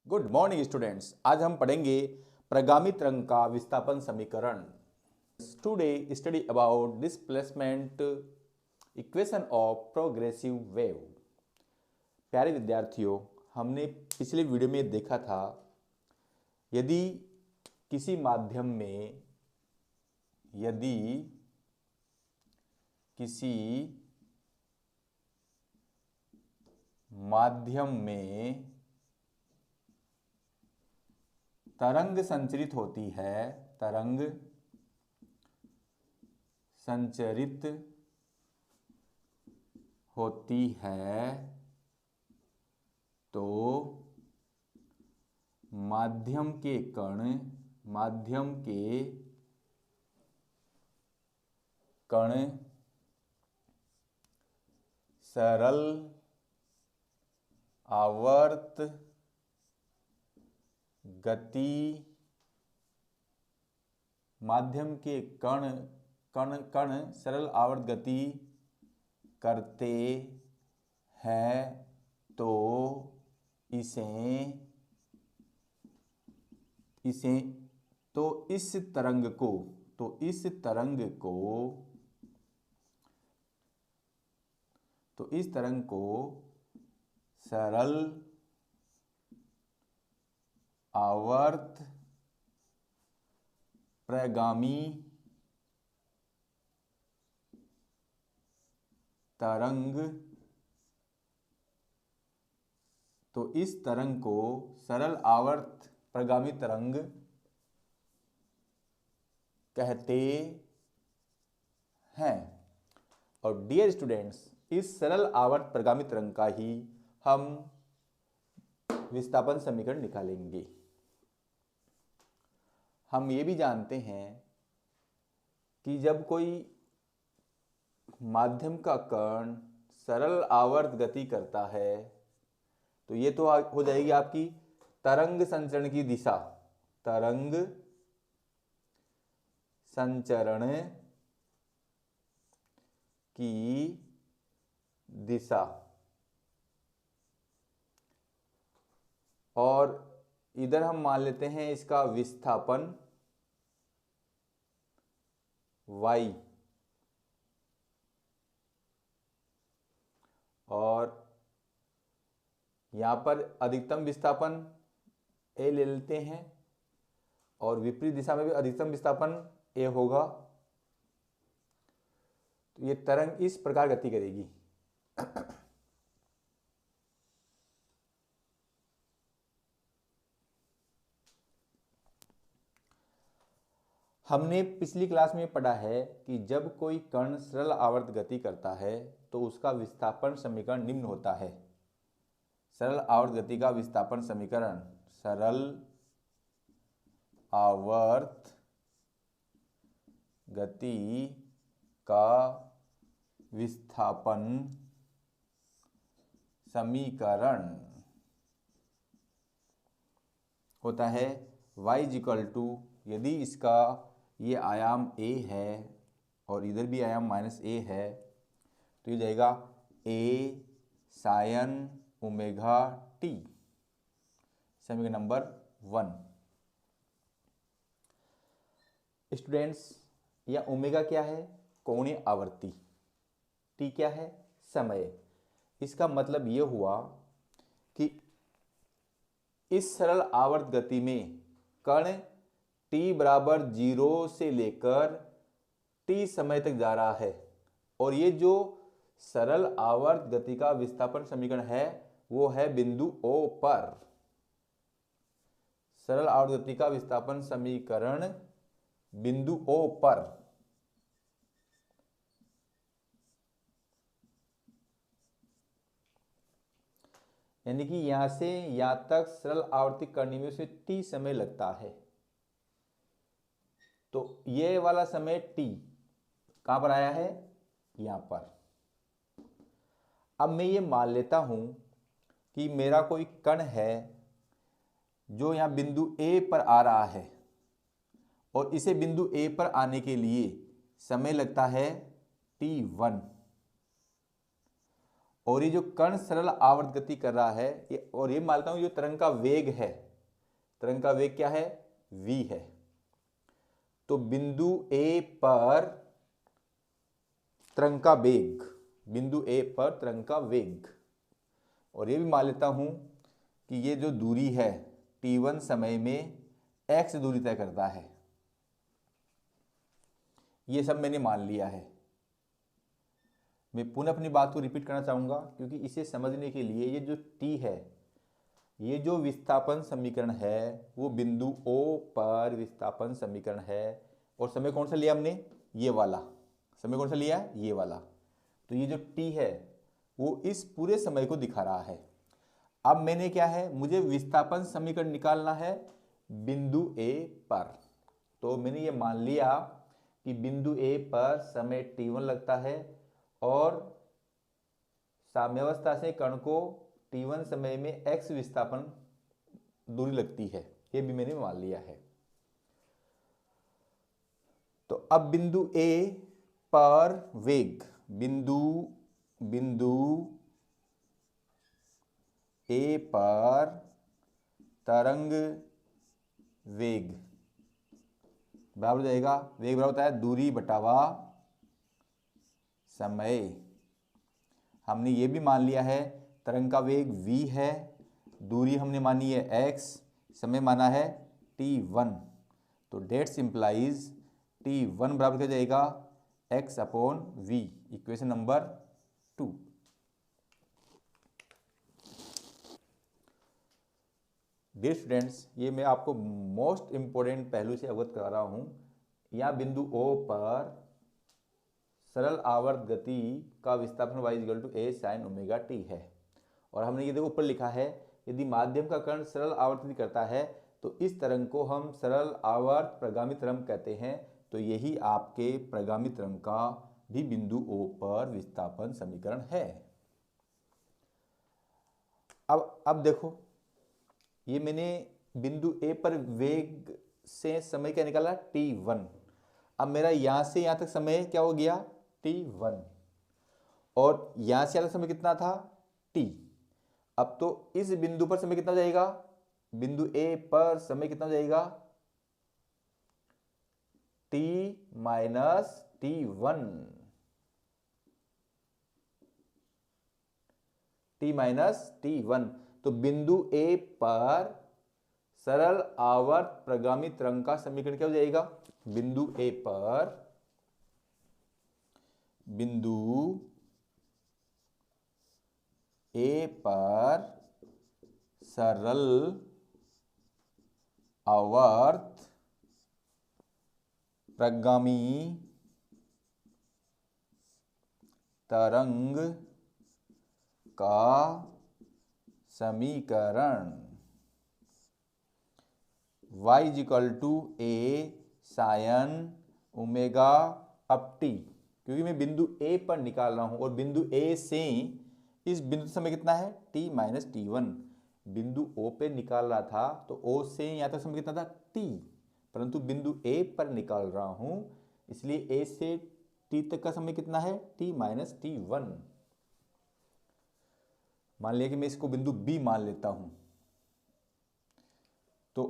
Good morning students. आज हम पढ़ेंगे प्रगामी तरंग का विस्थापन समीकरण। Today study about displacement equation of progressive wave. प्यारे विद्यार्थियों, हमने पिछले वीडियो में देखा था यदि किसी माध्यम में यदि किसी माध्यम में तरंग संचरित होती है, तरंग संचरित होती है तो माध्यम के कण सरल आवर्त गति माध्यम के कण कण कण सरल आवर्त गति करते हैं तो इसे इसे तो इस तरंग को सरल आवर्त प्रगामी तरंग इस तरंग को सरल आवर्त प्रगामी तरंग कहते हैं। और डियर स्टूडेंट्स, इस सरल आवर्त प्रगामी तरंग का ही हम विस्थापन समीकरण निकालेंगे। हम ये भी जानते हैं कि जब कोई माध्यम का कण सरल आवर्त गति करता है तो ये तो हो जाएगी आपकी तरंग संचरण की दिशा, तरंग संचरण की दिशा। और इधर हम मान लेते हैं इसका विस्थापन y, और यहां पर अधिकतम विस्थापन a ले लेते हैं और विपरीत दिशा में भी अधिकतम विस्थापन a होगा। तो ये तरंग इस प्रकार गति करेगी। हमने पिछली क्लास में पढ़ा है कि जब कोई कण सरल आवर्त गति करता है तो उसका विस्थापन समीकरण निम्न होता है। सरल आवर्त गति का विस्थापन समीकरण, सरल आवर्त गति का विस्थापन समीकरण होता है y = यदि इसका ये आयाम a है और इधर भी आयाम -a है तो ये जाएगा a sin ओमेगा t, समीकरण नंबर 1। स्टूडेंट्स, यह ओमेगा क्या है? कोणीय आवृत्ति। t क्या है? समय। इसका मतलब यह हुआ कि इस सरल आवर्त गति में कण t बराबर 0 से लेकर t समय तक जा रहा है और ये जो सरल आवर्त गति का विस्थापन समीकरण है वो है बिंदु O पर। सरल आवर्त गति का विस्थापन समीकरण बिंदु O पर। यानी कि यहां से यहां तक सरल आवर्ती करने में उसे t समय लगता है। तो ये वाला समय t कहां पर आया है? यहां पर। अब मैं ये मान लेता हूं कि मेरा कोई कण है जो यहां बिंदु A पर आ रहा है और इसे बिंदु A पर आने के लिए समय लगता है t1, और ये जो कण सरल आवर्त गति कर रहा है ये, और ये मानता हूं जो तरंग का वेग है, तरंग का वेग क्या है, v है। तो बिंदु A पर तरंग का वेग, बिंदु A पर तरंग का वेग, और ये भी मान लेता हूं कि ये जो दूरी है t1 समय में x दूरी तय करता है। ये सब मैंने मान लिया है। मैं पुनः अपनी बात को रिपीट करना चाहूंगा क्योंकि इसे समझने के लिए ये जो t है, ये जो विस्थापन समीकरण है वो बिंदु O पर विस्थापन समीकरण है, और समय कौन सा लिया हमने, ये वाला समय कौन सा लिया, ये वाला। तो ये जो t है वो इस पूरे समय को दिखा रहा है। अब मैंने क्या है, मुझे विस्थापन समीकरण निकालना है बिंदु A पर। तो मैंने ये मान लिया कि बिंदु A पर समय t1 लगता है और साम्यावस्था से कण को t1 समय में x विस्थापन दूरी लगती है, ये भी मैंने मान लिया है। तो अब बिंदु A पर वेग, बिंदु A पर तरंग वेग बराबर हो जाएगा, वेग बराबर होता है दूरी बटावा समय। हमने ये भी मान लिया है तरंग का वेग v है, दूरी हमने मानी है x, समय माना है t1। तो डेट्स इंप्लाइज t1 बराबर क्या हो जाएगा, x upon v, equation number 2। Dear students, ये मैं आपको मोस्ट इंपोर्टेंट पहलू से अवगत करा रहा हूँ। यहाँ बिंदु O पर सरल आवर्त गति का विस्थापन y equal to a sin omega t है, और हमने ये देखो ऊपर लिखा है यदि माध्यम का कण सरल आवर्त गति करता है तो इस तरंग को हम सरल आवर्त प्रगामी तरंग कहते हैं। तो यही आपके प्रगामी तरंग का भी बिंदु O पर विस्थापन समीकरण है। अब देखो, ये मैंने बिंदु A पर वेग से समय क्या निकाला, t1। अब मेरा यहां से यहां तक समय क्या हो गया, t1, और यहां से यहां तक समय कितना था, t। अब तो इस बिंदु पर समय कितना हो जाएगा, बिंदु A पर समय कितना हो जाएगा, t minus t1, t minus t1। तो बिंदु A पर सरल आवर्त प्रगामी तरंग का समीकरण क्या हो जाएगा, बिंदु A पर सरल आवर्त प्रगामी तरंग का समीकरण y equal to a sine omega up t, क्योंकि मैं बिंदु A पर निकाल रहा हूं और बिंदु A से इस बिंदु समय कितना है, t माइनस t1। बिंदु O पे निकाल रहा था तो O से यहां तक समय कितना था, t, परंतु बिंदु A पर निकाल रहा हूं इसलिए A से t तक का समय कितना है, t माइनस t1। मान लिया कि मैं इसको बिंदु B मान लेता हूं। तो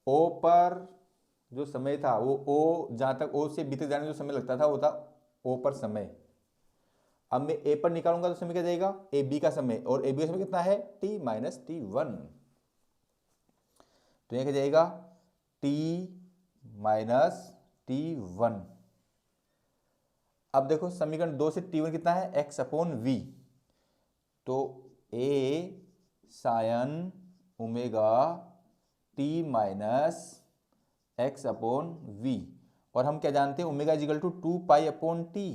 O पर जो समय था वो O, जहां तक O से B तक जाने में जो समय लगता था वो था O पर समय। अब मैं A पर निकालूंगा तो समय क्या जाएगा, AB का समय, और AB का समय कितना है, t माइनस t1। तो यहां क्या जाएगा, t माइनस t1। अब देखो समीकरण 2 से t1 कितना है, x अपॉन v। तो a sine omega t minus x upon v, और हम क्या जानते हैं, omega equal to 2 pi upon T.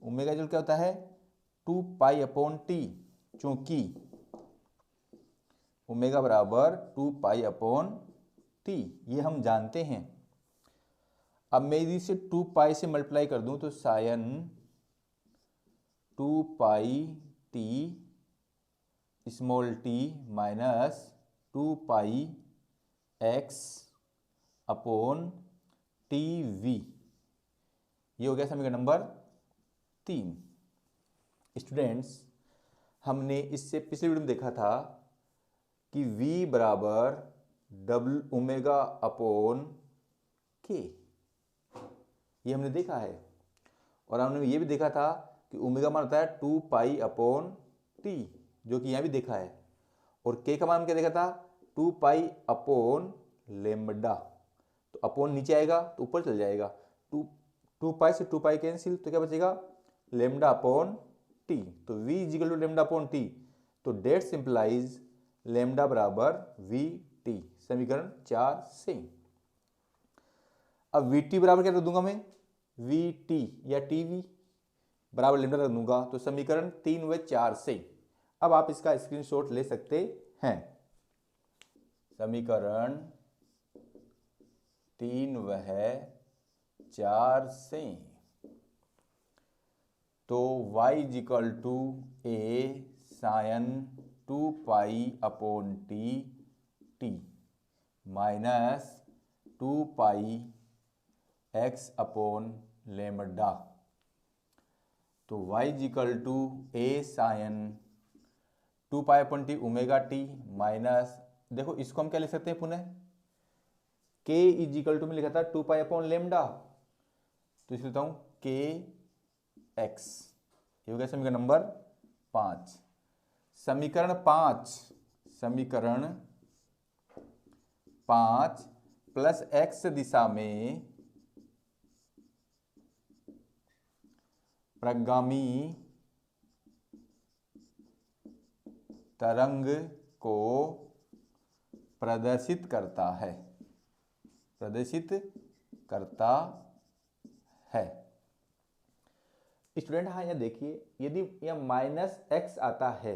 Omega equal क्या होता है, 2 पाई अपॉन टी, चूंकि ओमेगा बराबर 2 पाई अपॉन टी, ये हम जानते हैं। अब मैं यदि इसे 2 पाई से मल्टीप्लाई कर दूं तो sign 2 pi T small T minus 2 pi x upon T V, ये हो गया समीकरण नंबर 3। स्टूडेंट्स, हमने इससे पिछले वीडियो में देखा था कि V बराबर डब्ल्यू ओमेगा अपॉन के, ये हमने देखा है। और हमने ये भी देखा था कि ओमेगा मान होता है 2 पाई अपॉन टी, जो कि यहाँ भी देखा है। और के का मान क्या देखा था, 2 पाई अपॉन लेमडा। तो अपॉन नीचे आएगा तो ऊपर चल जाएगा, 2 पाई से 2 पाई कैंसिल, तो क्या बचेगा, लेमडा अपॉन टी। तो v equal to lambda upon T, तो डेट सिंप्लाइज लेमडा बराबर वी टी, समीकरण 4 से। अब वी टी बराबर क्या रख दूंगा मैं, वी टी या टी वी बराबर लेमडा रख दूंगा, तो समीकरण 3 व 4 से। अब आप इसका स्क्रीनशॉट ले सकते हैं। समीकरण 3 व 4 से, तो y equal to a sine 2 pi upon T t minus 2 pi x upon lambda. तो y equal to a sine 2 pi upon T omega T minus, देखो इसको हम क्या लिख सकते हैं पुनः, k इजिकल टू में लिखा था 2 पाई अपॉन लेमडा, तो इसे लिखता हूं k x। ये हो गया समीकरण नंबर 5। समीकरण 5 प्लस x दिशा में प्रगामी तरंग को प्रदर्शित करता है, स्टूडेंट। हाँ, यहाँ देखिए, यदि यह माइनस एक्स आता है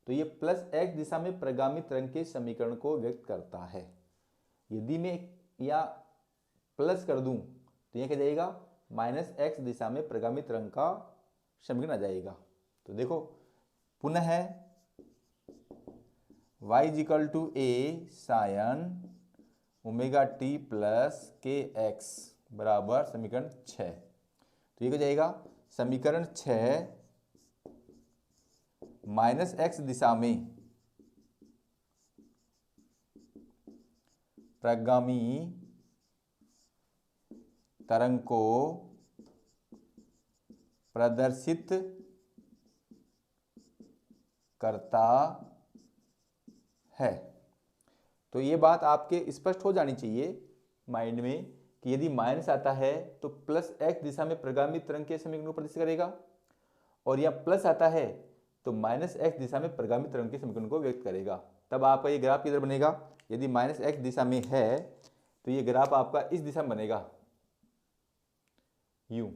तो ये प्लस एक्स दिशा में प्रगामी तरंग के समीकरण को व्यक्त करता है। यदि मैं या प्लस कर दूं तो यह क्या जाएगा, माइनस एक्स दिशा में प्रगामी तरंग का समीकरण आ जाएगा। तो देखो पुनः है y equal to a sine omega t plus के एक्स बराबर समीकरण 6। तो ये क्या जाएगा, समीकरण 6 माइनस एक्स दिशा में प्रगामी तरंग को प्रदर्शित करता है। तो ये बात आपके स्पष्ट हो जानी चाहिए माइंड में कि यदि माइनस आता है तो प्लस एक्स दिशा में प्रगामी तरंग के समीकरण को प्रदर्शित करेगा, और यह प्लस आता है तो माइनस एक्स दिशा में प्रगामी तरंग के समीकरण को व्यक्त करेगा। तब आपका ये ग्राफ किधर बनेगा, यदि माइनस एक्स दिशा में है तो ये ग्राफ आपका इस दिशा में बनेगा, यू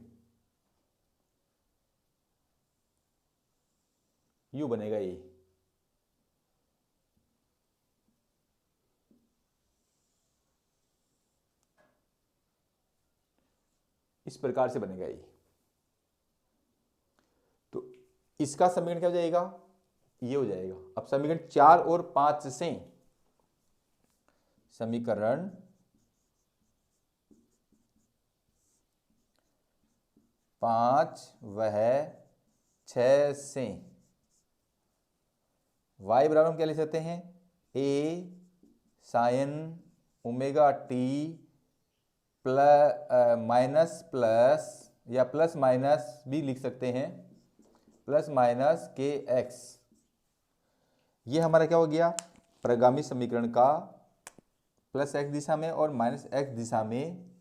बनेगा ये। इस प्रकार से बनेगा ये। तो इसका समीकरण क्या हो जाएगा, ये हो जाएगा। अब समीकरण 4 और 5 से, समीकरण 5 व 6 से y बराबर हम क्या लिख सकते हैं, a sine omega t plus minus plus या प्लस माइनस भी लिख सकते हैं, प्लस माइनस के एक्स। ये हमारा क्या हो गया, प्रगामी समीकरण का प्लस एक्स दिशा में और माइनस एक्स दिशा में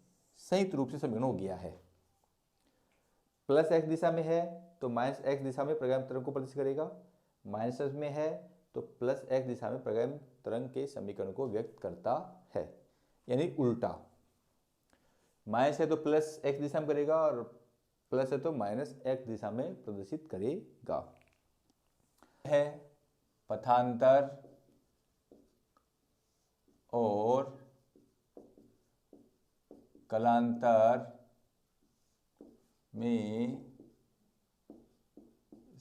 संयुक्त रूप से समीकरण हो गया है। प्लस एक्स दिशा में है तो माइनस एक्स दिशा में प्रगामी तरंग को प्रदर्शित करेगा, माइनस एक्स में है तो प्लस एक्स दिशा में प्रगामी तरंग के समीकरण को व्यक्त करता है। यानी उल्टा, माइनस है तो प्लस एक्स दिशा में करेगा और प्लस है तो माइनस एक्स दिशा में प्रदर्शित करेगा। है पथांतर और कलांतर में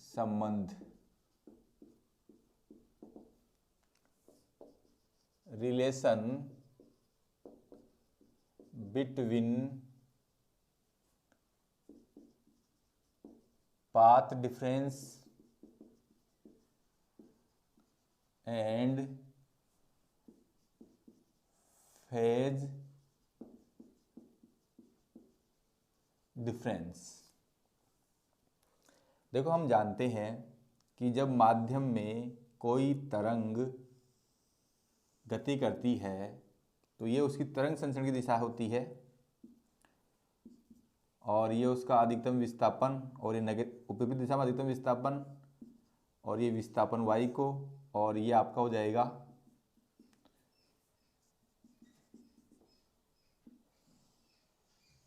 संबंध, relation between path difference and phase difference. देखो हम जानते हैं कि जब माध्यम में कोई तरंग गति करती है तो ये उसकी तरंग संचरण की दिशा होती है और ये उसका अधिकतम विस्थापन, और ये उपविपरीत दिशा में अधिकतम विस्थापन, और ये विस्थापन y को, और ये आपका हो जाएगा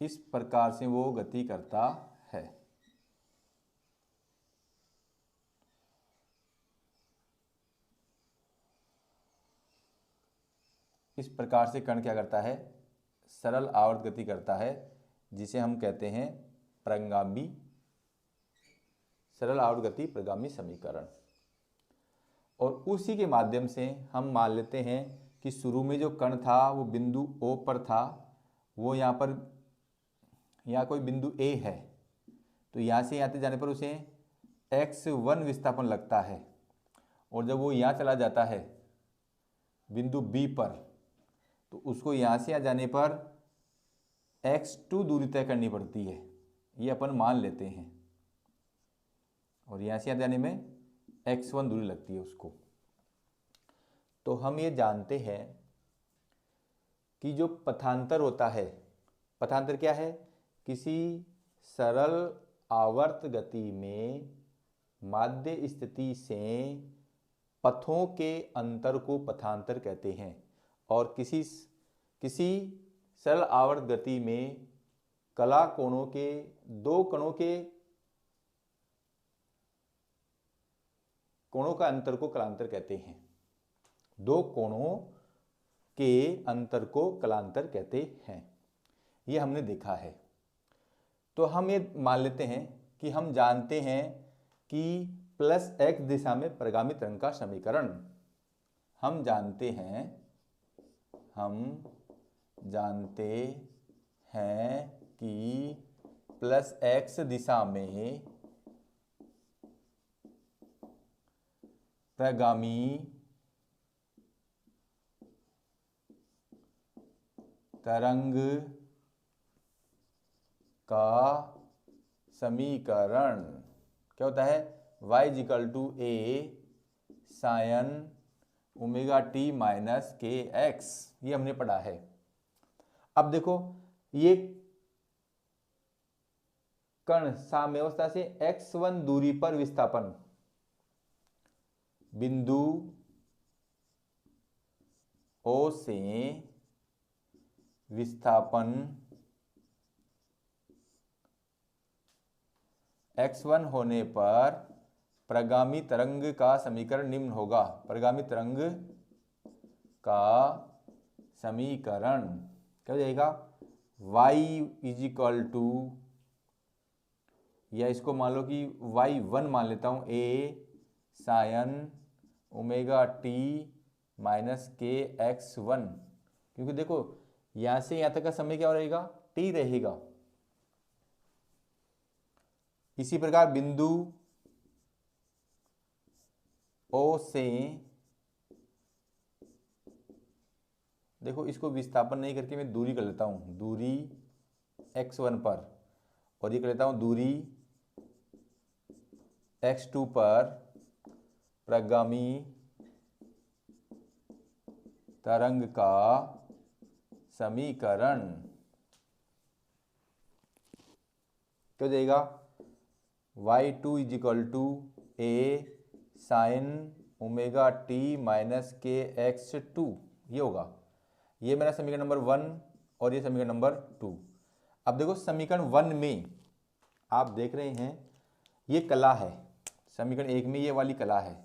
इस प्रकार से वो गति करता है। इस प्रकार से कण क्या करता है, सरल आवर्त गति करता है, जिसे हम कहते हैं प्रगामी, सरल आवर्त गति प्रगामी समीकरण। और उसी के माध्यम से हम मान लेते हैं कि शुरू में जो कण था वो बिंदु O पर था, वो यहाँ कोई बिंदु A है, तो यहाँ से यहाँ तक जाने पर उसे x1 विस्थापन लगता है, और जब वो यहाँ चला जाता है बिंदु B पर, तो उसको यहाँ से यहाँ जाने पर x2 दूरी तय करनी पड़ती है, ये अपन मान लेते हैं, और यहाँ से यहाँ जाने में x1 दूरी लगती है उसको। तो हम ये जानते हैं कि जो पथांतर होता है, पथांतर क्या है, किसी सरल आवर्त गति में माध्य स्थिति से पथों के अंतर को पथांतर कहते हैं, और किसी सरल आवर्त गति में कला कोणों के दो कोणों का अंतर को कलांतर कहते हैं। दो कोणों के अंतर को कलांतर कहते हैं, ये हमने देखा है। तो हम ये मान लेते हैं कि हम जानते हैं कि प्लस x दिशा में प्रगामी तरंग का समीकरण, हम जानते हैं कि प्लस x दिशा में प्रगामी तरंग का समीकरण क्या होता है, y = a sin omega T minus K x, ये हमने पढ़ा है। अब देखो ये कण साम्यावस्था से x1 दूरी पर विस्थापन बिंदु O से विस्थापन x1 होने पर प्रगामी तरंग का समीकरण निम्न होगा। प्रगामी तरंग का समीकरण क्या हो जाएगा, y = या इसको मान लो कि y1 मान लेता हूं, a sin omega T minus के x1, क्योंकि देखो यहां से यहां तक का समय क्या रहेगा, t रहेगा। इसी प्रकार बिंदु O से, देखो इसको विस्थापन नहीं करके मैं दूरी कर लेता हूं, दूरी x1 पर, और ये कर लेता हूं दूरी x2 पर प्रगामी तरंग का समीकरण क्या हो जाएगा, y2 = a sin omega T minus के x2, ये होगा। ये मेरा समीकरण नंबर 1 और ये समीकरण नंबर 2। अब देखो समीकरण 1 में आप देख रहे हैं ये कला है, समीकरण 1 में ये वाली कला है,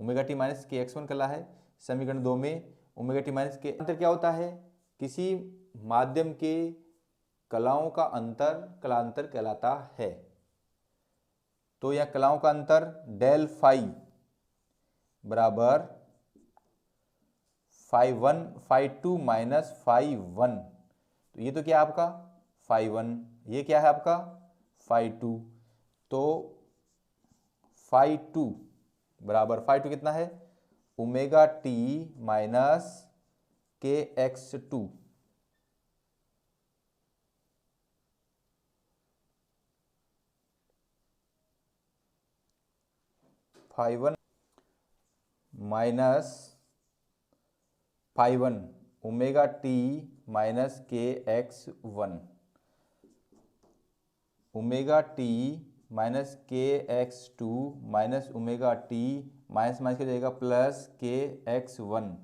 ओमेगा टी माइनस के x1 कला है। समीकरण 2 में ओमेगा टी माइनस के अंतर क्या होता है, किसी माध्यम के कलाओं का अंतर कलांतर कहलाता है। तो यह कलाओं का अंतर डेल फाई बराबर φ2 माइनस φ1, तो ये तो क्या है आपका φ1, ये क्या है आपका φ2। तो फाई टू बराबर, फाई टू कितना है, omega T minus K X two, phi one minus phi one omega T minus K X one, omega T minus K X two minus omega T minus minus क्या जाएगा plus के X one,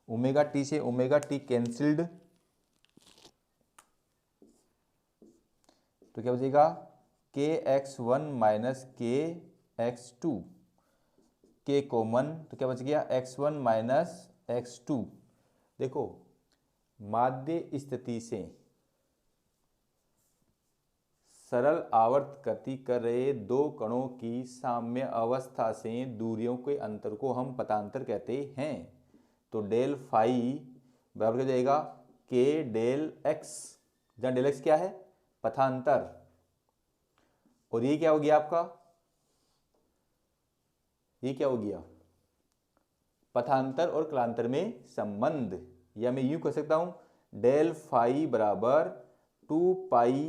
omega T से omega T cancelled, तो क्या बचेगा K X one minus K X two, K common तो क्या बच गया X one minus x two. देखो माध्य स्थिति से सरल आवर्त गति कर रहे दो कणों की साम्य अवस्था से दूरियों के अंतर को हम पथांतर कहते हैं। तो डेल फाई बराबर क्या हो जाएगा के डेल एक्स, जहां डेल एक्स क्या है पथांतर, और ये क्या हो गया आपका, ये क्या हो गया पथांतर और कालांतर में संबंध, या मैं यूं कह सकता हूं डेल फाई बराबर 2 पाई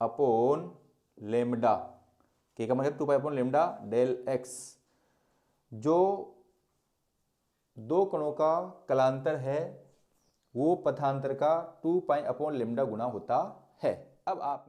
अपॉन लेमडा, के का मतलब 2 pi upon lambda del x, जो दो कणों का कलांतर है वो पथांतर का 2 पाई अपॉन लेमडा गुना होता है। अब आप